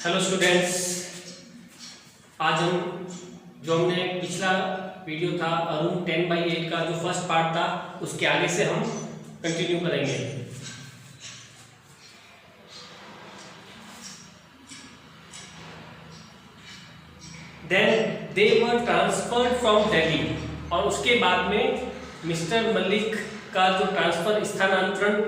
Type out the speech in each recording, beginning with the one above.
Hello students, आज हमने पिछला वीडियो था रूम 10/8 का जो फर्स्ट पार्ट था उसके आगे से हम कंटिन्यू करेंगे। Then they were transferred from Delhi, और उसके बाद में मिस्टर मलिक का जो ट्रांसफर स्थानांतरण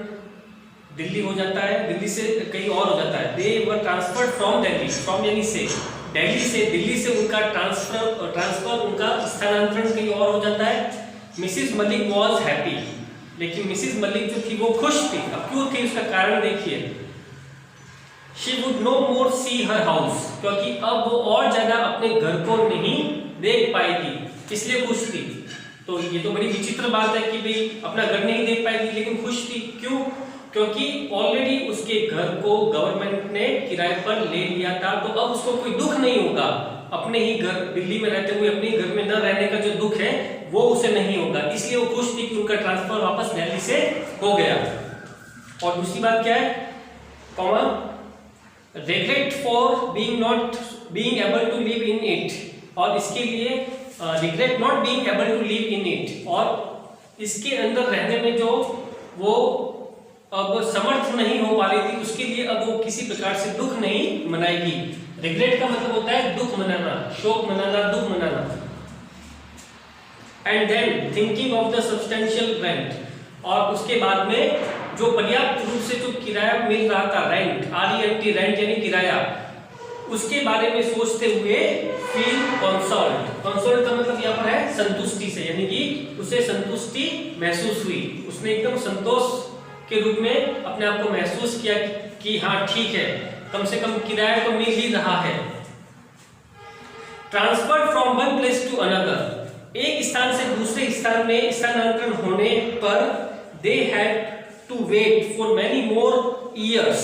दिल्ली हो जाता है, दिल्ली से कहीं और हो जाता है। दे were transferred from Delhi, from यानी से, दिल्ली से उनका ट्रांसफर उनका स्थानांतरण कहीं और हो जाता है। मिसिस मलिक वॉज हैप्पी, लेकिन मिसिस मलिक जो थी वो खुश थी। अब क्यों थी उसका कारण देखिए। She would no more see her house, क्योंकि अब वो और ज्यादा अपने घर को नहीं देख पाएगी, इसलिए खुश थी। तो ये तो बड़ी विचित्र बात है कि भाई अपना घर नहीं देख पाएगी लेकिन खुश थी। क्यों? क्योंकि ऑलरेडी उसके घर को गवर्नमेंट ने किराए पर ले लिया था, तो अब उसको कोई दुख नहीं होगा। अपने ही घर, दिल्ली में रहते हुए अपने घर में न रहने का जो दुख है वो उसे नहीं होगा, इसलिए वो खुश थी कि उनका ट्रांसफर वापस दिल्ली से हो गया। और दूसरी बात क्या है, comma, regret for being able to live in it, और इसके लिए regret not being able to live in it, और इसके अंदर रहने में जो वो अब समर्थ नहीं हो पा रही थी, उसके लिए अब वो किसी प्रकार से दुख नहीं मनाएगी। रिग्रेट का मतलब होता है दुख मनाना, शोक मनाना, दुख मनाना। And than thinking of the substantial rent, और उसके बाद में जो पर्याप्त रूप से जो किराया मिल रहा था, रेंट, RENT, रेंट यानी किराया, उसके बारे में सोचते हुए फील कंसोल्ड। कंसोल्ड का मतलब यहाँ पर है संतुष्टि से, यानी कि उसे संतुष्टि महसूस हुई। उसने एकदम संतोष के रूप में अपने आप को महसूस किया कि हाँ ठीक है, कम से कम किराया तो मिल ही रहा है। Transferred from one place to another, एक स्थान से दूसरे स्थान में स्थानांतरण होने पर they had to wait for many more years,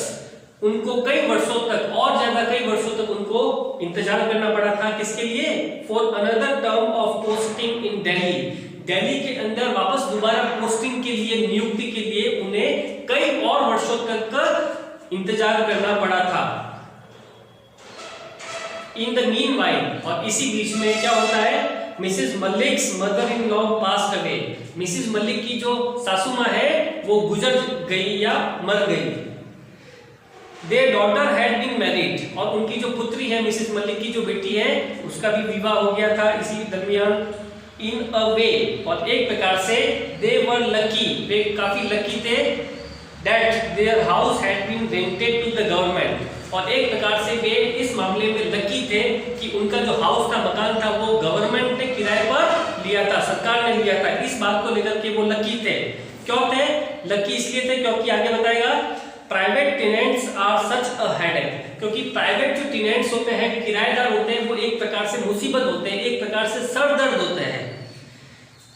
उनको कई वर्षों तक, और ज्यादा कई वर्षों तक उनको इंतजार करना पड़ा था। किसके लिए? For another term of posting in Delhi, Delhi के अंदर वापस दोबारा पोस्टिंग के लिए, नियुक्ति के लिए उन्हें कई और वर्षों तक इंतजार करना पड़ा था। इन द मीनवाइल, और इसी बीच में क्या होता है, Mrs Malik's mother in law passed away, Mrs Malik की जो सासू माँ है वो गुजर गई या मर गई। Their daughter had been married, और उनकी जो पुत्री है, मिसेस मलिक की जो बेटी है, उसका भी विवाह हो गया था इसी दरमियान। इन अ वे, और एक प्रकार से दे वर लकी, वे काफी लकी थे, that their house had been rented to the government, और एक प्रकार से वे इस मामले में लकी थे कि उनका जो हाउस था, मकान था, वो गवर्नमेंट ने किराए पर लिया था, सरकार ने लिया था। इस बात को लेकर के वो लकी थे। क्यों थे लकी? इसलिए थे क्योंकि आगे बताएगा, private tenants are such a headache, क्योंकि प्राइवेट जो टेनेंट्स होते हैं, किराएदार होते हैं, वो एक प्रकार से मुसीबत होते हैं, एक प्रकार से सरदर्द होते हैं,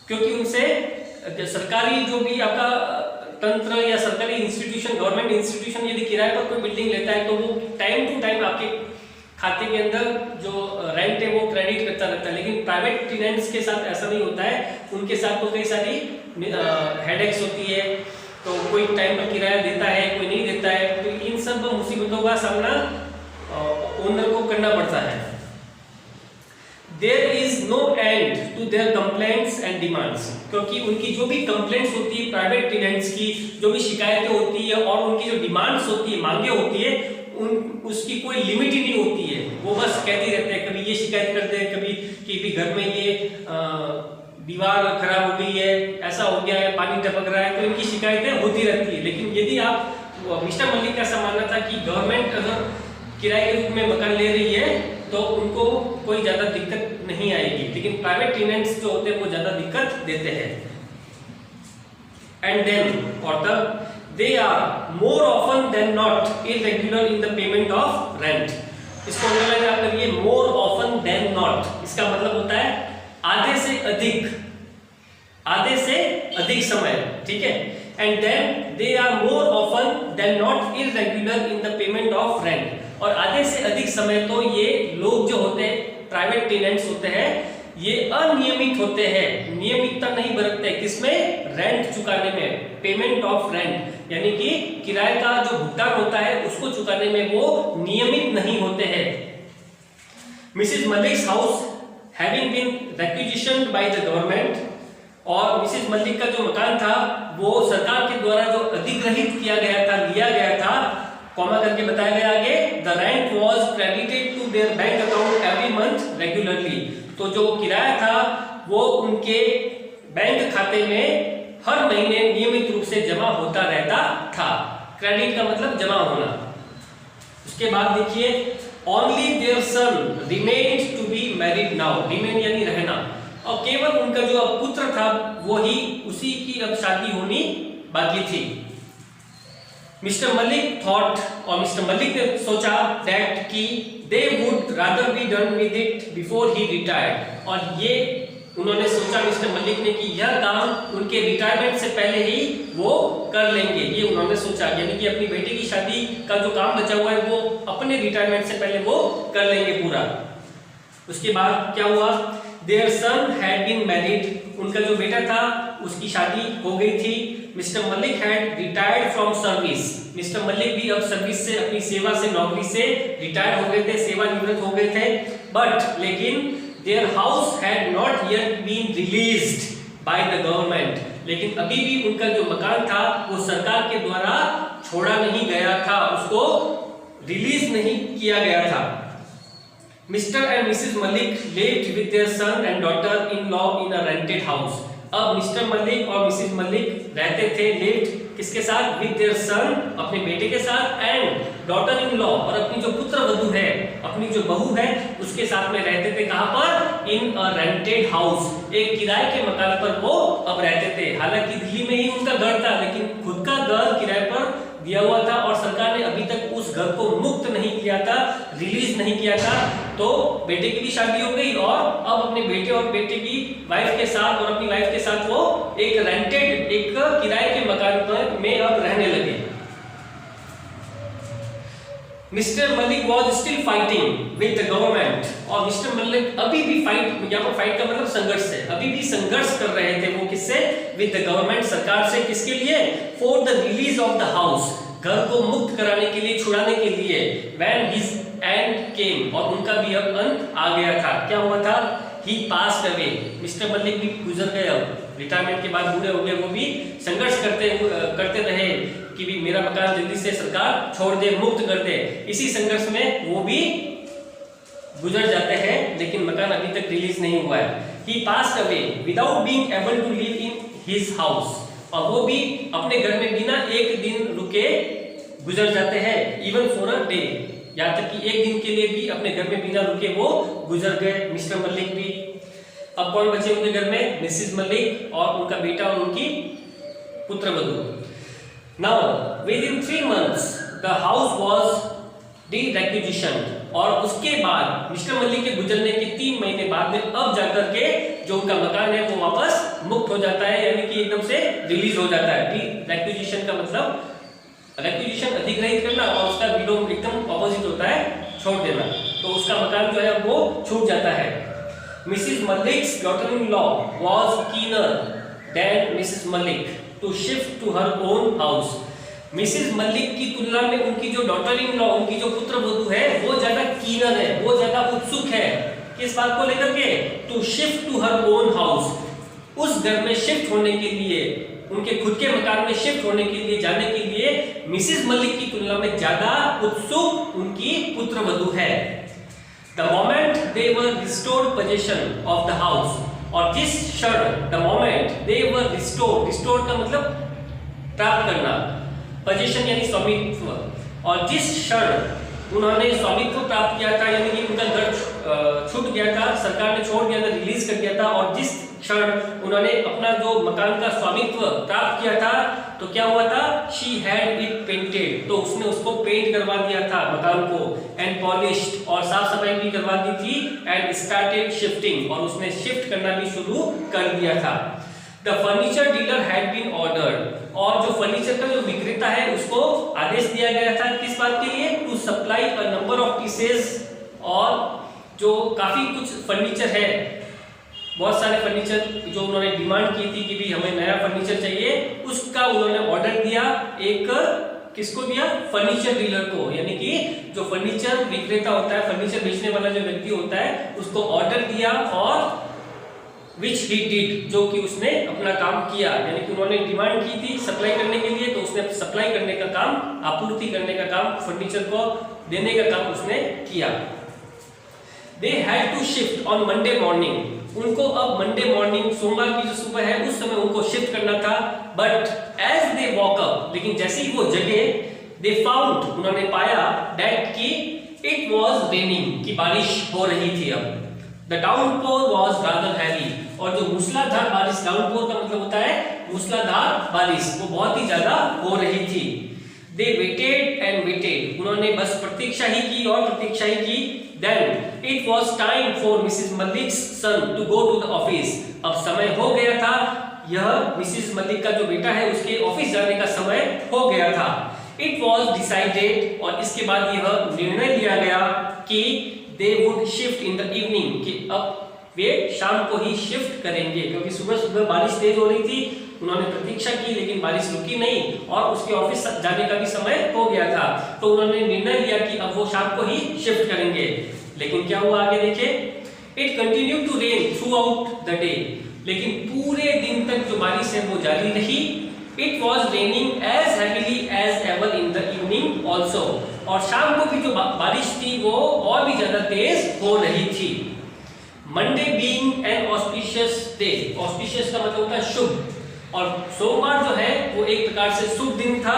क्योंकि उनसे सरकारी जो भी आपका तंत्र या सरकारी इंस्टीट्यूशन, गवर्नमेंट इंस्टीट्यूशन यदि किराए पर कोई बिल्डिंग लेता है तो वो टाइम टू टाइम आपके खाते के अंदर जो रेंट है वो क्रेडिट करता रहता है। लेकिन प्राइवेट टेनेंट्स के साथ ऐसा नहीं होता है, उनके साथ तो कई सारी हेडेक्स होती है, तो कोई टाइम पर किराया देता है, कोई नहीं देता है, तो इन सब मुसीबतों का सामना ओनर को करना पड़ता है। There is no end to their complaints and demands, क्योंकि उनकी जो भी कंप्लेंट्स होती है, प्राइवेट टेनेंट्स की जो भी शिकायतें होती है और उनकी जो डिमांड्स होती है, मांगे होती है, उसकी कोई लिमिट ही नहीं होती है। वो बस कहते रहते हैं, कभी ये शिकायत करते हैं, कभी कि भी घर में ये दीवार खराब हो गई है, ऐसा हो गया है, पानी टपक रहा है, तो इनकी शिकायतें होती रहती है। लेकिन यदि आप, मिस्टर मलिक का ऐसा मानना था कि गवर्नमेंट अगर किराए के रूप में मकान ले रही है तो उनको कोई ज्यादा दिक्कत नहीं आएगी, लेकिन प्राइवेट टेनेंट्स जो होते हैं वो ज्यादा दिक्कत देते हैं। एंड देन और they are more often than not irregular in the payment of rent. इसको अंडरलाइन आप करिए, मोर ऑफन देन नॉट, इसका मतलब होता है आधे से अधिक समय, ठीक है। And then they are more often than not irregular in the payment of rent, और आधे से अधिक समय तो ये लोग जो होते हैं, प्राइवेट टेनेंट्स होते हैं, ये अनियमित होते हैं, नियमितता नहीं बरतते, किसमें? रेंट चुकाने में, पेमेंट ऑफ रेंट, यानी कि किराए का जो भुगतान होता है उसको चुकाने में वो नियमित नहीं होते हैं। Mrs Malik's house having been requisitioned by the government, और मिसेस मलिक का जो मकान था वो सरकार के द्वारा जो अधिग्रहित किया गया था, लिया गया था, कॉमा करके बताया गया आगे, the rent was credited to their bank account every month regularly, तो जो किराया था वो उनके बैंक खाते में हर महीने नियमित रूप से जमा होता रहता था। क्रेडिट का मतलब जमा होना। उसके बाद देखिए, only their son remained to be married now, remain यानी रहना, और केवल उनका जो अब पुत्र था वही, उसी की अब शादी होनी बाकी थी। मिस्टर मलिक थॉट, और मिस्टर मलिक ने सोचा दैट कि they would rather be done with it before he retired, और ये उन्होंने सोचा मिस्टर मलिक ने कि यह काम उनके रिटायरमेंट से पहले ही वो कर लेंगे, ये उन्होंने सोचा, यानी कि अपनी बेटी की शादी का जो काम बचा हुआ है वो अपने रिटायरमेंट से पहले वो कर लेंगे पूरा। उसके बाद क्या हुआ, their son had been married, उनका जो बेटा था उसकी शादी हो गई थी। Mr Malik had retired from service, Mr Malik भी अब सर्विस से, अपनी सेवा से, नौकरी से रिटायर हो गए थे, सेवानिवृत्त हो गए थे। बट लेकिन their house had not yet been released by the government, लेकिन अभी भी उनका जो मकान था वो सरकार के द्वारा छोड़ा नहीं गया था, उसको रिलीज नहीं किया गया था। Mr and Mrs Malik lived with their son and daughter in law in a rented house, अब मिस्टर मलिक और मिसेस मलिक रहते थे, लिव्ड किसके साथ? विद देयर सन, अपने बेटे के साथ, एंड डॉटर इन लॉ, और अपनी जो पुत्र वधू है, अपनी जो बहू है उसके साथ में रहते थे। कहां पर? इन अ रेंटेड हाउस, एक किराए के मकान पर वो अब रहते थे। हालांकि दिल्ली में ही उनका घर था, लेकिन खुद का घर किराए पर दिया हुआ था और सरकार ने अभी तक उस घर को मुक्त नहीं किया था, रिलीज नहीं किया था। तो बेटे की भी शादी हो गई और अब अपने बेटे और बेटे की वाइफ के साथ और अपनी वाइफ के साथ वो एक रेंटेड, एक किराए के मकान पर में अब रहने लगे। Mister Malik was still fighting with the government, और मिस्टर मलिक अभी भी फाइट, यहाँ पर फाइट का मतलब संघर्ष है, अभी भी संघर्ष कर रहे थे वो, किससे? विद द गवर्नमेंट, सरकार से। किसके लिए? For the release of the house, घर को मुक्त कराने के लिए, छुड़ाने के लिए। व्हेन हिज एंड केम, और उनका भी अब अंत आ गया था। क्या हुआ था? ही पास्ड अवे, मिस्टर मलिक भी गुजर गए, अब रिटायरमेंट के बाद बूढ़े हो गए, वो भी संघर्ष करते रहे कि भी मेरा मकान जल्दी से सरकार छोड़ दे, मुक्त कर दे। इसी संघर्ष में वो भी गुजर जाते हैं, लेकिन मकान अभी तक रिलीज नहीं हुआ है। He passed away without being able to live in his house, और वो भी अपने घर में बिना एक दिन रुके गुजर जाते हैं। इवन फॉर अ डे, यहाँ तक कि एक दिन के लिए भी अपने घर में बिना रुके वो गुजर गए, मिस्टर मलिक भी। अब कौन बचे उनके घर में? मिसेस मलिक और उनका बेटा और उनकी पुत्रवधू। Now, within 3 months, the house was de-requisitioned, और उसके बाद मिस्टर मलिक के गुजरने के 3 महीने बाद में अब जाकर के जो उनका मकान है वो वापस मुक्त हो जाता है, यानी कि एकदम से रिलीज हो जाता है। डी-रेक्विजिशन का मतलब रेक्विजिशन अधिग्रहित करना, और उसका विलोम एकदम ऑपोजिट होता है छोड़ देना, तो उसका मकान जो है वो छूट जाता है। Mrs Malik's daughter in law was keener than Mrs Malik to shift to her own house, Mrs Malik की तुलना में उनकी जो डॉटर इन लॉ, उनकी जो पुत्रवधू है वो ज्यादा कीनर है, वो ज्यादा उत्सुक है किस बात को लेकर के? To shift to her own house, उस घर में शिफ्ट होने के लिए, उनके खुद के मकान में शिफ्ट होने के लिए, जाने के लिए मिसेस मलिक की तुलना में ज्यादा उत्सुक उनकी पुत्रवधू है। The moment they were restored position of the house, और जिस क्षण, the moment they were restored, restored का मतलब प्राप्त करना, पोजीशन यानी स्वामित्व, और जिस क्षण उन्होंने स्वामित्व प्राप्त किया था, यानी कि उनका घर छूट गया था, सरकार ने छोड़ दिया था, रिलीज कर दिया था, और जिस क्षण उन्होंने अपना जो मकान का स्वामित्व प्राप्त किया था, तो क्या हुआ था? शी हैड इट पेंटेड, तो उसने उसको पेंट करवा दिया था मकान को, एंड पॉलिश्ड, और साफ सफाई भी करवा दी थी, एंड स्टार्टेड शिफ्टिंग, और उसने शिफ्ट करना भी शुरू कर दिया था। The furniture dealer had been ordered, और जो फर्नीचर का जो विक्रेता है उसको आदेश दिया गया था, किस बात के लिए? To supply a number of pieces, और जो काफी कुछ फर्नीचर है बहुत सारे फर्नीचर जो उन्होंने डिमांड की थी कि भी हमें नया फर्नीचर चाहिए, उसका उन्होंने ऑर्डर दिया। एक किसको दिया? फर्नीचर डीलर को, यानी कि जो फर्नीचर विक्रेता होता है, फर्नीचर बेचने वाला जो व्यक्ति होता है, उसको ऑर्डर दिया और which he did, जो कि उसने अपना काम किया। यानी कि उन्होंने डिमांड की थी सप्लाई करने के लिए, तो उसने सप्लाई करने का काम, आपूर्ति करने का काम, फर्नीचर को देने का काम उसने किया। They had to shift on Monday morning, उनको अब मंडे मॉर्निंग, सोमवार की जो सुबह है उस समय उनको शिफ्ट करना था। But as they woke up, लेकिन जैसे ही वो जगे, दे फाउंड, उन्होंने पाया, दैट कि इट वाज रेनिंग, कि बारिश हो रही थी। अब the downpour was rather heavy, और जो मूसलाधार बारिश, डाउनपोर का मतलब होता है मूसलाधार बारिश, वो बहुत ही ज्यादा हो रही थी। दे वेटेड एंड वेटेड, उन्होंने बस प्रतीक्षा ही की और प्रतीक्षा ही की। Then it was time for Mrs. Malik's son to go to the office. अब समय हो गया था, यह मिसिस मलिक का जो बेटा है उसके ऑफिस जाने का समय हो गया था। It was decided, और इसके बाद यह निर्णय लिया गया कि they would shift in the evening, कि अब वे शाम को ही शिफ्ट करेंगे, क्योंकि सुबह सुबह बारिश तेज हो रही थी। उन्होंने प्रतीक्षा की लेकिन बारिश रुकी नहीं और उसके ऑफिस जाने का भी समय हो गया था, तो उन्होंने निर्णय लिया कि अब वो शाम को ही शिफ्ट करेंगे। लेकिन क्या हुआ आगे देखिए, it continued to rain throughout the day, लेकिन पूरे दिन तक जो बारिश है वो जारी रही। It was raining as heavily as ever in the evening also, और शाम को भी जो बारिश थी वो और भी ज्यादा तेज हो रही थी। Monday being an auspicious day, auspicious का मतलब होता है शुभ, और सोमवार जो है वो एक प्रकार से शुभ दिन था।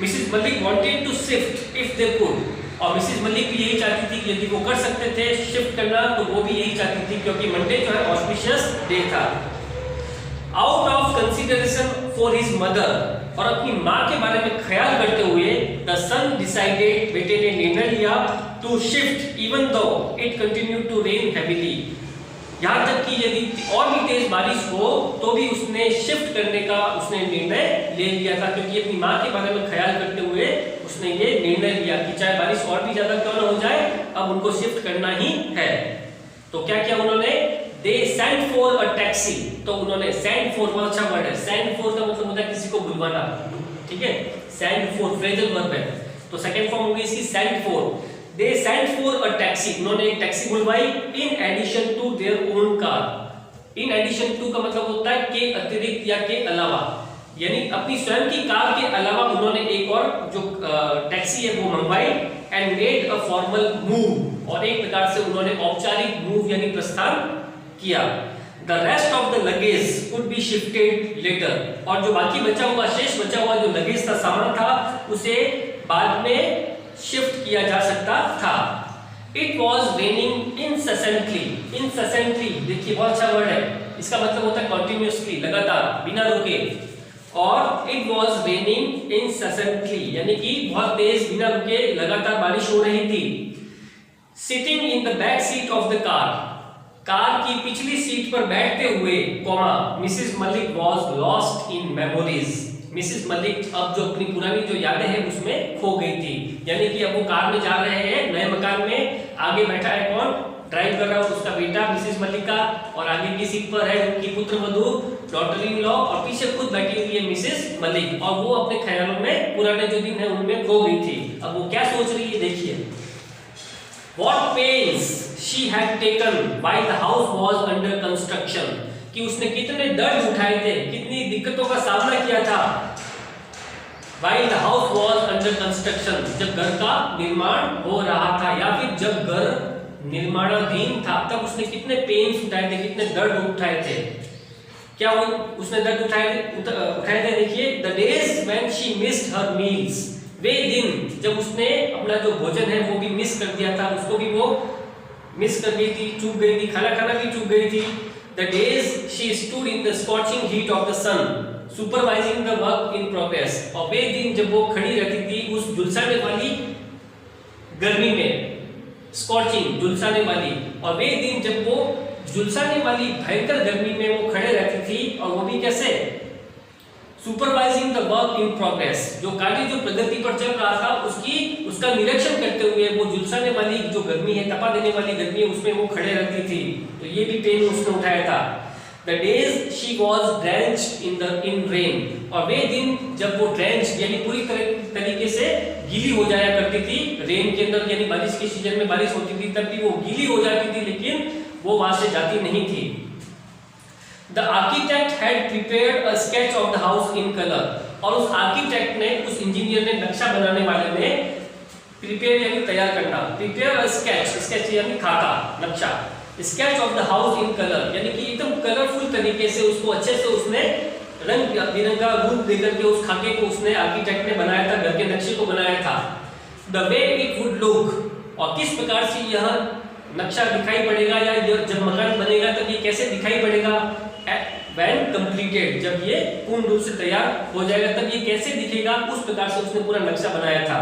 Mrs Malik wanted to shift if they could, और मिसिस मलिक भी यही चाहती थी कि यदि वो कर सकते थे शिफ्ट करना, तो वो भी यही चाहती थी, क्योंकि मंडे जो है ऑस्पिशियस डे था। Out of consideration for his mother, और अपनी माँ के बारे में ख्याल करते हुए, द सन डिसाइडेड, बेटे ने निर्णय लिया, to shift even though it continued to rain heavily, यहाँ तक कि यदि और भी तेज बारिश हो तो भी उसने शिफ्ट करने का उसने निर्णय ले लिया था, क्योंकि अपनी माँ के बारे में ख्याल करते हुए उसने ये निर्णय लिया कि चाहे बारिश और भी ज्यादा क्यों ना हो जाए, अब उनको शिफ्ट करना ही है। तो क्या किया उन्होंने? They sent for a taxi, तो उन्होंने सेंट फॉर, बहुत अच्छा वर्ड है, सेंट फॉर का मतलब होता है किसी को बुलवाना, ठीक है, सेंट फॉर फ्रेजल वर्ब है, तो सेकंड फॉर्म होगी इसकी sent for. They sent for a taxi, उन्होंने एक taxi बुलवाई, in addition to their own car, in addition to का मतलब होता है के अतिरिक्त या के अलावा, यानी अपनी स्वयं की कार के अलावा उन्होंने एक और जो टैक्सी है वो मंगवाई, and made a formal move, और एक प्रकार से उन्होंने औपचारिक मूव यानी प्रस्थान किया। The rest of the luggage could be shifted later, और जो बाकी बचा हुआ, शेष बचा हुआ जो लगेज था, सामान था, उसे बाद में शिफ्ट किया जा सकता था। It was raining incessantly, incessantly देखिए बहुत अच्छा वर्ड है, इसका मतलब होता है continuously, लगातार, बिना रुके, और it was raining incessantly यानी कि बहुत तेज, बिना रुके, लगातार बारिश हो रही थी। Sitting in the back seat of the car, car की पिछली सीट पर बैठते हुए, Mrs Malik was lost in memories, Mrs Malik अब जो अपनी पुरानी जो यादें हैं उसमें खो गई थी। यानी कि अब वो कार में जा रहे हैं नए मकान में, आगे बैठा है कौन, ड्राइव कर रहा है उसका बेटा मिसिस मलिक का, और आगे की सीट पर है उनकी पुत्र वधू डॉटर इन लॉ, और पीछे खुद बैठी हुई है मिसिस मलिक, और वो अपने ख्यालों में पुराने जो दिन है उनमें खो गई थी। अब वो क्या सोच रही है देखिए, What pains she had taken while the house was under construction, कि उसने कितने दर्द उठाए थे, कितनी दिक्कतों का सामना किया था। While the house was under construction, जब घर का निर्माण हो रहा था, या फिर जब घर निर्माणाधीन था, तब उसने कितने पेन्स उठाए थे, कितने दर्द उठाए थे। क्या उसने दर्द उठाए थे देखिए, the days when she missed her meals, वे दिन जब उसने अपना जो भोजन है वो भी मिस कर दिया था, उसको भी वो मिस कर गई थी, चूक गई थी, खाना भी चूक गई थी। The days she stood in the scorching heat of the sun, supervising the work in progress, और वे दिन जब वो खड़ी रहती थी उस झुलसाने वाली गर्मी में, स्कॉचिंग झुलसाने वाली, और वे दिन जब वो झुलसाने वाली भयंकर गर्मी में वो खड़े रहती थी, और वो भी कैसे, supervising the work in progress, जो कार्य जो प्रगति पर चल रहा था उसका निरीक्षण करते हुए वो झुलसाने वाली जो गर्मी है, तपा देने वाली गर्मी है, उसमें वो खड़े रहती थी। तो ये भी पेन उसने उठाया था। The days she was drenched in rain, और वे दिन जब वो drenched यानी पूरी तरीके से गीली हो जाया करती थी रेन के अंदर, यानी बारिश के सीजन में बारिश होती थी तब भी वो गीली हो जाती थी, लेकिन वो वहां से जाती नहीं थी। The architect had prepared a sketch of the house in color, और उस आर्किटेक्ट ने, उस इंजीनियर ने, नक्शा बनाने वाले ने प्रिपेयर यानी तैयार करना, प्रिपेयर अ स्केच यानी खाका, नक्शा, sketch of the house in colour, यानी कि एकदम कलरफुल तरीके से उसको अच्छे से उसने रंग बिरंगा रूप देकर के उस खाके को उसने आर्किटेक्ट ने बनाया था, घर के नक्शे को बनाया था। The way it would look, और किस प्रकार से यह नक्शा दिखाई पड़ेगा, या जब मकान बनेगा तब ये कैसे दिखाई पड़ेगा, when completed, जब ये पूर्ण रूप से तैयार हो जाएगा तब ये कैसे दिखेगा, उस प्रकार से उसने पूरा नक्शा बनाया था।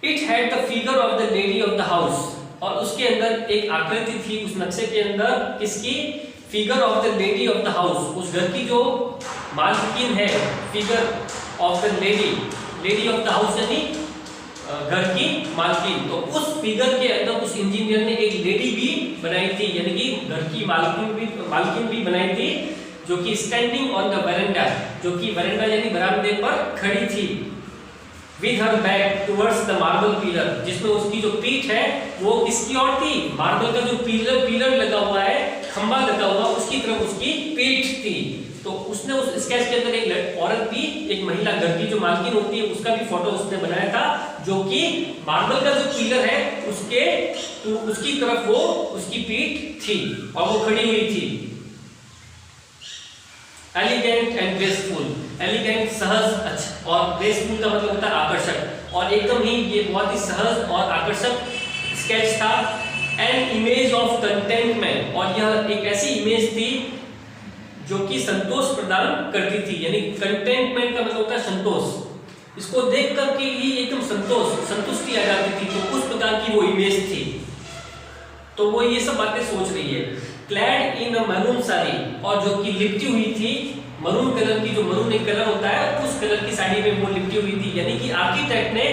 It had the figure of the lady of the house, और उसके अंदर एक आकृति थी उस नक्शे के अंदर, किसकी, figure of the lady of the house, उस घर की जो मालकिन है, figure of the lady of the house यानी घर की मालकिन। तो उस फिगर के अंदर उस इंजीनियर ने एक लेडी भी बनाई थी, यानी कि घर की मालकिन भी बनाई थी, जो कि स्टैंडिंग ऑन द वरांडा, जो कि वरांडा यानी बरामदे पर खड़ी थी, with her back towards the marble pillar, जिसमें उसकी जो पीठ है वो किसकी ओर थी, मार्बल का जो पिलर लगा हुआ है, खंबा लगा हुआ, उसकी तरफ उसकी पीठ थी। तो उसने उस स्केच के अंदर एक औरत भी, एक महिला, घर की जो मालकिन होती है उसका भी फोटो उसने बनाया था, जो कि मार्बल का जो पिलर है उसकी तरफ वो उसकी पीठ थी और वो खड़ी हुई थी। एलिगेंट एंड ग्रेसफुल, एलिगेंट सहज और ग्रेसफुल का मतलब होता है आकर्षक, और एकदम ही ये बहुत ही सहज और आकर्षक स्केच था। एन इमेज ऑफ कंटेंटमेंट, और यह एक ऐसी इमेज थी जो कि संतोष प्रदान करती थी, यानी कंटेंटमेंट का मतलब होता है संतोष, इसको देख करके ही एकदम संतुष्टि आ जाती थी, तो उस प्रकार की वो इमेज थी। तो वो ये सब बातें सोच रही है। क्लैड इन अ मैरून साड़ी, और जो कि लिपटी हुई थी मरून कलर की, जो मरून एक कलर होता है उस कलर की साड़ी में वो लिपटी हुई थी, यानी कि आर्किटेक्ट ने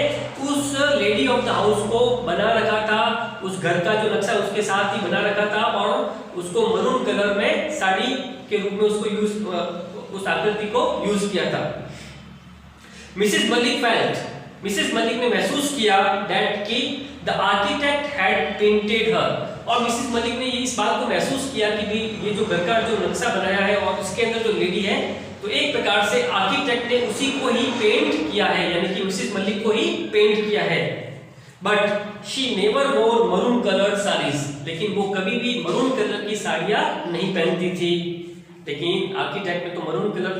उस लेडी ऑफ द हाउस को बना रखा था, उस घर का जो नक्शा उसके साथ ही बना रखा था, और उसको मरून कलर में साड़ी के रूप में उसको उस आकृति को यूज किया था। मिसेस मलिक ने महसूस किया दैट कि द आर्किटेक्ट हैड पेंटेड हर, और मिसेस मलिक ने ये इस बात को महसूस किया कि भी ये जो घर का जो नक्शा बनाया है और उसके अंदर जो लेडी है, तो एक प्रकार से आर्किटेक्ट ने उसी को ही पेंट किया है, यानी कि मिसेस मलिक को ही पेंट किया है। बट शी नेवर वोर मरून कलर्ड साड़ीज, लेकिन वो कभी भी मरून कलर की साड़ियां नहीं पहनती थी। लेकिन आर्किटेक्ट ने तो मरून कलर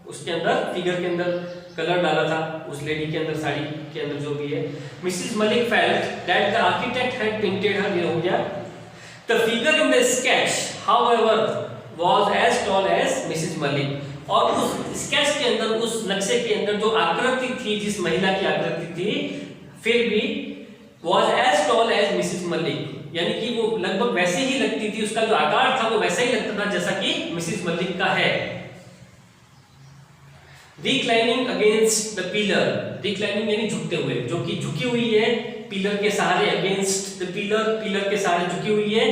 उसके अंदर, फिगर के अंदर कलर डाला था, उस लेडी के अंदर, साड़ी के अंदर जो भी है। Mrs Malik felt that the architect had painted her, ये हो गया। The figure in the sketch however was as tall as Mrs Malik, और उस स्केच के अंदर, उस नक्शे के अंदर जो आकृति थी, जिस महिला की आकृति थी, फिर भी was as tall as Mrs Malik, यानी कि वो लगभग वैसे ही लगती थी, उसका जो आकार था वो वैसा ही लगता था जैसा कि मिसेस मलिक का है। Reclining against the pillar, reclining यानी झुकते हुए, जो कि झुकी हुई है पिलर के सहारे, अगेंस्ट द पिलर के सहारे झुकी हुई है।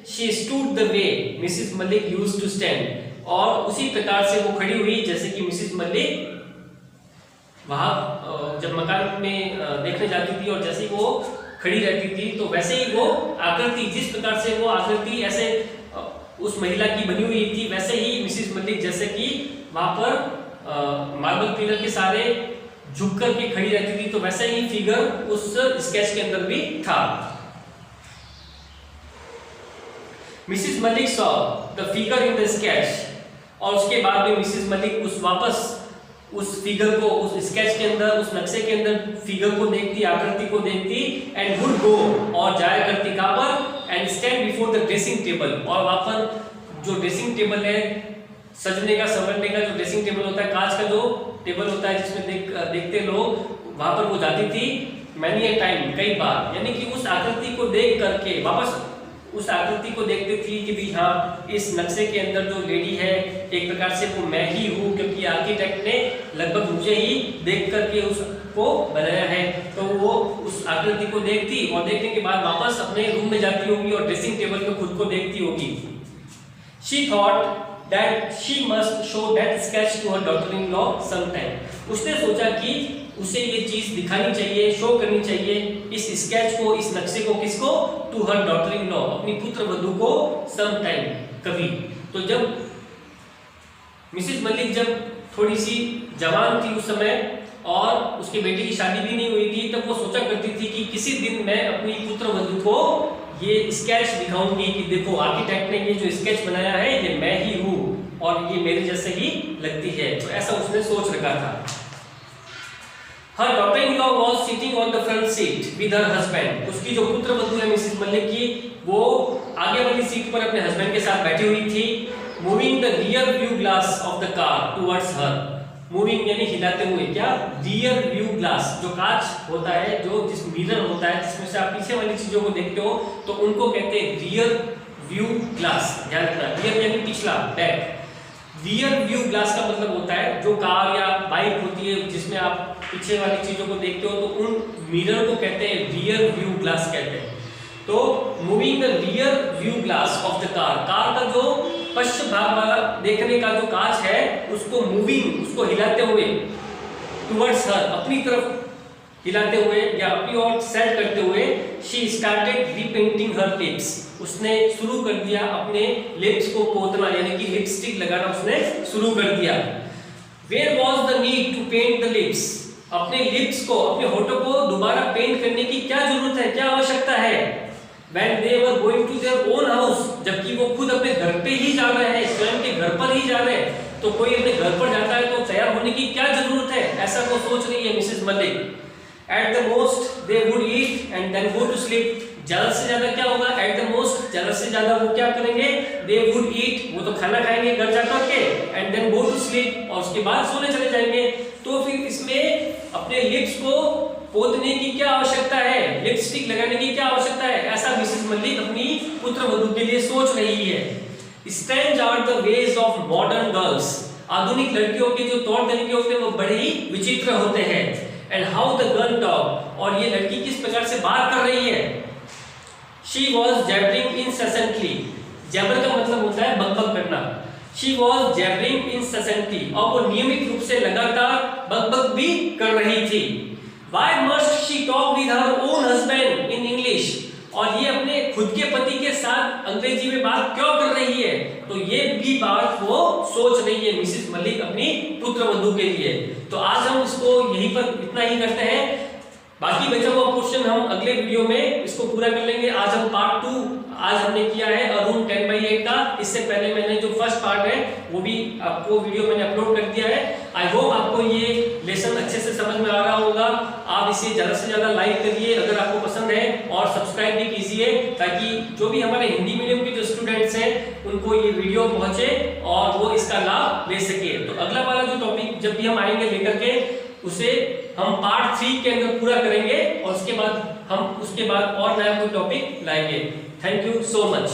She stood the way Mrs Malik used to stand, और उसी प्रकार से वो खड़ी हुई जैसे कि मिसेस मलिक वहां जब मकान में देखने जाती थी और जैसे ही वो खड़ी रहती थी, तो वैसे ही वो आकृति, जिस प्रकार से वो आकृति ऐसे उस महिला की बनी हुई थी, वैसे ही मिसेस मलिक जैसे कि वहां पर मार्बल पिलर के सारे झुक कर के खड़ी रहती थी, तो वैसे ही फिगर उस स्केच के अंदर भी था। Mrs Malik saw the figure in the sketch, और उसके बाद में मिसेस मलिक वापस उस फिगर को, उस स्केच के अंदर, उस नक्शे के अंदर फिगर को देखती, आकृति को देखती, एंड वुड गो, और जाया करती कहां पर, and stand before the dressing table, और वहां पर जो ड्रेसिंग टेबल है, सजने का संवरने का जो ड्रेसिंग टेबल होता है, कांच का जो टेबल होता है जिसमें देखते लोग, वहां पर वो जाती थी मैनी ए टाइम, कई बार, यानी कि उस आकृति को देख करके वापस उस आकृति को देखती थी कि भी हाँ इस नक्शे के अंदर जो लेडी है एक प्रकार से वो मैं ही हूँ, क्योंकि आर्किटेक्ट ने लगभग मुझे ही देख करके उसको बनाया है। तो वो उस आकृति को देखती और देखने के बाद वापस अपने रूम में जाती होगी और ड्रेसिंग टेबल में खुद को देखती होगी। She thought that she must show that sketch to her daughter-in-law sometime. उसने सोचा कि उसे ये चीज दिखानी चाहिए, शो करनी चाहिए, इस स्केच को, इस नक्शे को किसको? To her daughter in law, अपनी पुत्र वधू को, सम टाइम, कभी। तो जब मिसेस मलिक जब थोड़ी सी जवान थी उस समय और उसके बेटे की शादी भी नहीं हुई थी, तब वो सोचा करती थी कि किसी दिन मैं अपनी पुत्र वधू को ये स्केच दिखाऊंगी कि देखो आर्किटेक्ट ने ये जो स्केच बनाया है ये मैं ही हूँ और ये मेरे जैसे ही लगती है। तो ऐसा उसने सोच रखा था। Her daughter-in-law was sitting on the front seat with her husband. उसकी जो पुत्र वधू है मिसेस मलिक की, वो आगे वाली सीट पर अपने हस्बैंड के साथ बैठी हुई थी। Moving the rear view glass of the car towards her. Moving यानी हिलाते हुए, क्या? रियर व्यू ग्लास, जो कांच होता है, जो जिस मिरर होता है जिसमें से आप पीछे वाली चीजों को देखते हो, तो उनको कहते हैं रियर व्यू ग्लास। ध्यान रखना, रियर यानी पिछला, बैक। रियर व्यू ग्लास का मतलब होता है जो कार या बाइक होती है जिसमें आप पीछे वाली चीजों को देखते हो, तो उन मिरर को कहते हैं रियर व्यू ग्लास कहते हैं। तो moving the rear view glass of the car, car का जो पश्चिम भाग वाला देखने का जो कांच है उसको मूविंग, उसको हिलाते हुए, टुवर्ड्स हर, अपनी तरफ हिलाते हुए या अपनी ओर सेट करते हुए, she started repainting her lips, उसने शुरू कर दिया अपने लिप्स को पोतना यानी कि लिपस्टिक लगाना उसने शुरू कर दिया। Where was the need to paint the lips, अपने लिप्स को, अपने होठों को दोबारा पेंट करने की क्या जरूरत है, क्या आवश्यकता है? When they were going to their own house, जबकि वो खुद अपने घर पे ही जा रहे हैं, स्वयं के घर पर ही जा रहे हैं, तो कोई अपने घर पर जाता है तो तैयार होने की क्या जरूरत है, ऐसा वो सोच रही है Mrs Malik. At the most they would eat and then go to sleep, ज्यादा से ज्यादा क्या होगा? At the most, ज्यादा से ज्यादा वो क्या करेंगे? They would eat, वो तो खाना खाएंगे घर जाकर के, and then go to sleep, और उसके बाद सोने चले जाएंगे। तो फिर इसमें अपने लिप्स को पोतने की क्या आवश्यकता है, लिपस्टिक लगाने की क्या आवश्यकता है, ऐसा मिसेस मलिक अपनी पुत्र वधू के लिए सोच रही है। Strange are the ways of modern girls, आधुनिक लड़कियों के जो तौर तरीके होते हैं वो बड़े ही विचित्र होते हैं। And how the girl talk, और ये लड़की किस प्रकार से बात कर रही है। She was jabbering incessantly, Jabber का मतलब होता है बकबक करना। She was jabbering incessantly, और वो नियमित रूप से लगातार बकबक भी कर रही थी। Why must she talk with her own husband in English, और ये अपने खुद के पति के साथ अंग्रेजी में बात क्यों कर रही है? तो ये भी बात वो सोच रही है मिसेस मलिक अपनी पुत्र वधू के लिए। तो आज हम इसको यहीं पर इतना ही करते हैं, बाकी बचा हुआ क्वेश्चन हम अगले वीडियो में इसको पूरा कर लेंगे। आज हम पार्ट 2 आज हमने किया है अरुण 10/8 का। इससे पहले मैंने जो फर्स्ट पार्ट है वो भी आपको वीडियो मैंने अपलोड कर दिया है। आई होप आपको ये लेसन अच्छे से समझ में आ रहा होगा। आप इसे ज्यादा से ज्यादा लाइक करिए अगर आपको पसंद है, और सब्सक्राइब भी कीजिए ताकि जो भी हमारे हिंदी मीडियम के जो स्टूडेंट्स हैं उनको ये वीडियो पहुंचे और वो इसका लाभ ले सके। तो अगला वाला जो टॉपिक जब भी हम आएंगे लेकर के, उसे हम पार्ट 3 के अंदर पूरा करेंगे और उसके बाद और नया कोई टॉपिक लाएंगे। Thank you so much.